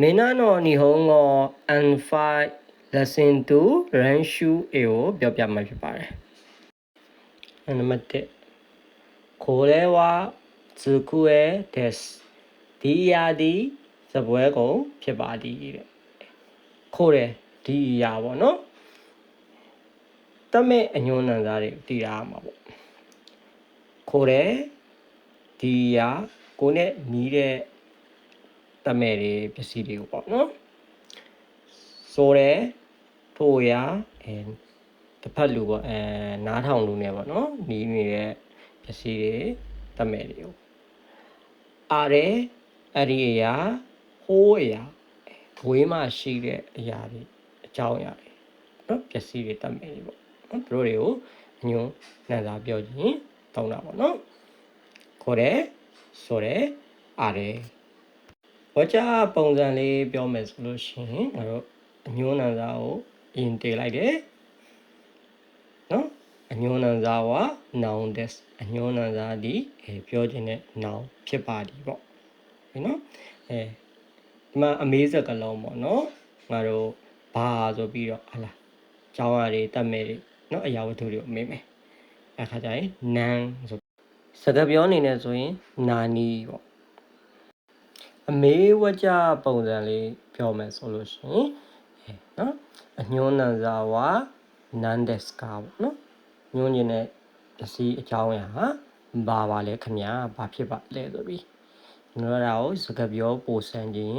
みんなの日本語 N5 Lesson 2練習英をပြောပြましょう。待って。これは机です。ဒီအရာဒီစပွဲကိုဖြစ်ပါသည်တဲ့ခိုးတယ်ဒီအရာပေါ့နော်တမဲ့အညွှန်းနံစားတွေတည်ရမှာပေါ့ခိုးတယ်ဒီအရာကိုနဲ့နီးတဲ့တမဲ့တွေပစ္စည်းတွေကိုပေါ့နော်ဆိုတယ်ထို့ရာတစ်ဖက်လူပေါ့နားထောင်လူနဲ့ပေါ့နော်နီးနေတဲ့ပစ္စည်းတွေတမဲ့တွေကိုအားတယ်အဲ့ဒီအရာဟိုးအရာဝေးမှရှိတဲ့အရာတွေအကြောင်းအရာတွေနော်ပစ္စည်းတွေတတ်မယ်ပေါ့နော်သူတို့တွေကိုအညွှန်းနံစာပြောခြင်းတောင်းတာပေါ့နော်ခေါ်တယ်ဆိုတယ်အားတယ်ဝကြပုံစံလေးပြောမယ်ဆိုလို့ရှိရင်ငါတို့အညွှန်းနံစာကိုအရင်တည်လိုက်တယ်နော်အညွှန်းနံစာက noun des အညွှန်းနံစာဒီပြောခြင်းတဲ့ noun ဖြစ်ပါသည်ပေါ့နော်ဒီမှာအမေးစကားလုံးပေါ့နော်ငါတို့ဘာဆိုပြီးတော့ဟာလားကျောင်းရတွေတတ်မဲ့တွေနော်အရာဝတ္ထုတွေကိုမေးမယ်အခါကျရင်နန်းဆိုစကားပြောအနေနဲ့ဆိုရင်နာနီပေါ့အမေးဝကြပုံစံလေးပြောမယ်ဆိုလို့ရှိရင်နော်အညွှန်းနံစာဝါနန်ဒက်စကာပေါ့နော်ညွှန်းခြင်းတဲ့ပစ္စည်းအကြောင်းအရာဟာဘာပါလဲခင်ဗျာဘာဖြစ်ပါလဲဆိုပြီးကျွန်တော်တို့စကားပြောပို့ဆန်းခြင်း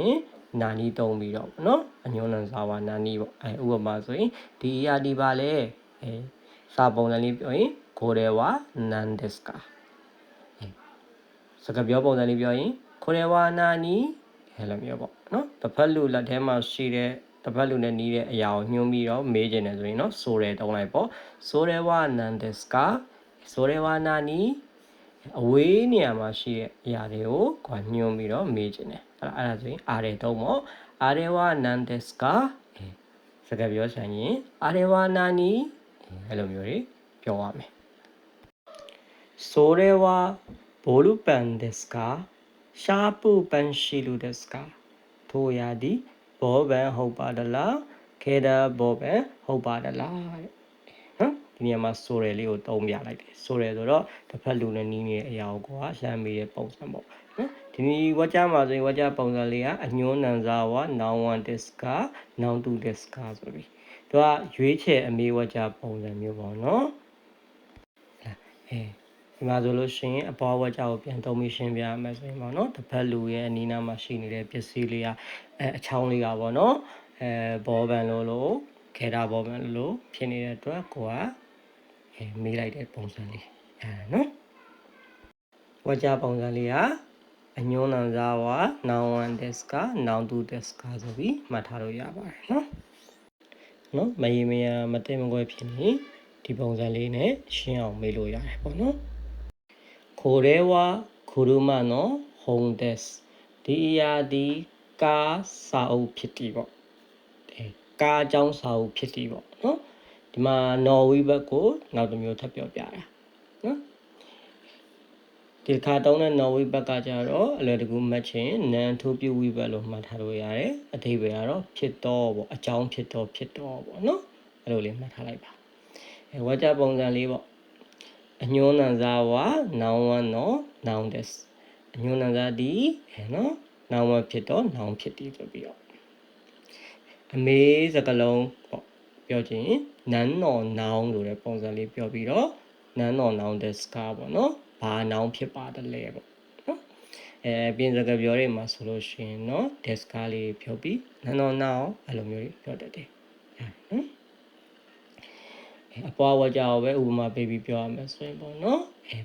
နာနီသုံးပြီးတော့နော်အညွှန်းနံစာဝါနာနီပေါ့ဥပမာဆိုရင်ဒီအရာဒီပါလဲစာပုံစံလေးပြောရင်ကိုရဲဝါနန်ဒက်စကာစကားပြောပုံစံလေးပြောရင်ကိုရဲဝါနာနီအဲ့လိုမျိုးပေါ့နော်တစ်ဖက်လူလက်ထဲမှာရှိတဲ့တစ်ဖက်လူနဲ့နီးတဲ့အရာကိုညွှန်းပြီးတော့မေးခြင်းတယ်ဆိုရင်နော်ဆိုရဲတုံးလိုက်ပေါ့ဆိုရဲဝါနန်ဒက်စကာဆိုရဲဝါနာနီအဝေးနေရာမှာရှိတဲ့အရာတွေကိုညွှန်းပြီးတော့မေးခြင်းတယ်အဲ့ဒါဆိုရင်အားရတုံးပေါ့အားရဝနန်ဒက်စကာစကားပြောဆန်ရင်အားရဝနာနီအဲ့လိုမျိုးတွေပြောရမယ်ဆိုရဲဝボールペンですかシャープペンシルですかထိုရာဒီဘောပန်ဟုတ်ပါတလားခဲတာဘောပန်ဟုတ်ပါတလားနော်ဒီနေရာမှာဆိုရဲလေးကိုသုံးပြလိုက်တယ်ဆိုရဲဆိုတော့တစ်ဖက်လူနဲ့နီးနေတဲ့အရာကိုလှမ်းမိတဲ့ပုံစံပေါ့နော်ဒီဝကြမှာဆိုရင်ဝကြပုံစံလေးကအညွှန်းနံစာဝ noun 1 des က noun 2 des ကဆိုပြီးသူကရွေးချယ်အမေးဝကြပုံစံမျိုးပေါ့နော်ဒီမှာဆိုလို့ရှိရင်အပေါ်ဝကြကိုပြန်သုံးပြီးရှင်းပြရမယ်ဆိုရင်ပေါ့နော်တစ်ဖက်လူရဲ့အနီးနားမှာရှိနေတဲ့ပစ္စည်းလေးကအချောင်းလေးကပေါ့နော်ဘောပန်လို့ခဲတာဘောပန်လို့ဖြစ်နေတဲ့အတွက်ကိုကမေးလိုက်တဲ့ပုံစံလေးနော်ဝကြပုံစံလေးကအညွှန်းနံစာဝါ noun 1 des က noun 2 des ကဆိုပြီးမှတ်ထားလို့ရပါတယ်နော်မရေမရမသိမကွဲဖြစ်နေဒီပုံစံလေးနဲ့ရှင်းအောင်မေးလို့ရတယ်ပေါ့နော်これは車の本ですဒီအရာဒီကားစာအုပ်ဖြစ်တယ်ပေါ့ကားအကြောင်းစာအုပ်ဖြစ်တယ်ပေါ့နော်ဒီမှာနော်ဝေးဘက်ကိုနောက်တစ်မျိုးထပ်ပြောပြတာနော်ဒီခါတုံးတဲ့နော်ဝေးဘက်ကကြတော့အလွယ်တကူမှတ်ချင်းနန်ထိုးပြဝေးဘက်လို့မှတ်ထားလို့ရတယ်အဓိပ္ပာယ်ကတော့ဖြစ်တော့ပေါ့အကြောင်းဖြစ်တော့ပေါ့နော်အဲ့လိုလေးမှတ်ထားလိုက်ပါဝါကြပုံစံလေးပေါ့အညွှန်းနံစာဝါ noun 1 နော် noun des အညွှန်းနံစာဒီနော် noun 1ဖြစ်တော့ noun ဖြစ်တယ်ဆိုပြီးတော့အမေးစကားလုံးပေါ့ပြောချင်နန်းတော် noun ဆိုတဲ့ပုံစံလေးပြောပြီးတော့နန်းတော် noun des ကပေါ့နော်ဘာ noun ဖြစ်ပါတယ်လဲပေါ့နော်ပြင်စကားပြောတွေမှာဆိုလို့ရှိရင်နော် des ကလေးပြောပြီးနန်းတော် noun အဲ့လိုမျိုးပြောတတ်တယ်နော်အပွားဝကြကိုပဲဥပမာပေးပြီးပြောရမယ်ဆိုရင်ပေါ့နော်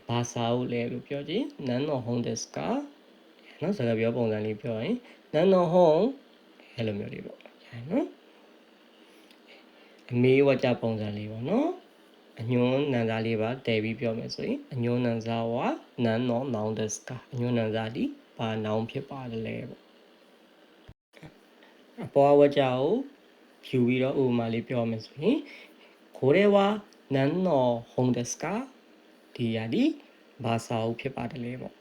ဘာစာအုပ်လဲလို့ပြောကြည့်နန်းတော်ဟုံးဒက်စကနော်စကားပြောပုံစံလေးပြောရင်နန်းတော်ဟုံးအဲ့လိုမျိုးလေးပေါ့နော်အမေးဝကြပုံစံလေးပေါ့နော်အညွှန်းနံစာလေးပါတည်ပြီးပြောမယ်ဆိုရင်အညွှန်းနံစာဝါနန်းတော်နောင်ဒက်စကအညွှန်းနံစာဒီဘာနောင်ဖြစ်ပါတယ်လဲပေါ့အပွားဝကြကိုဖြူပြီးတော့ဥပမာလေးပြောမယ်ဆိုရင်これは何の本ですかဒီရာဒီဘာစာအုပ်ဖြစ်ပါတယ်လဲပေါ့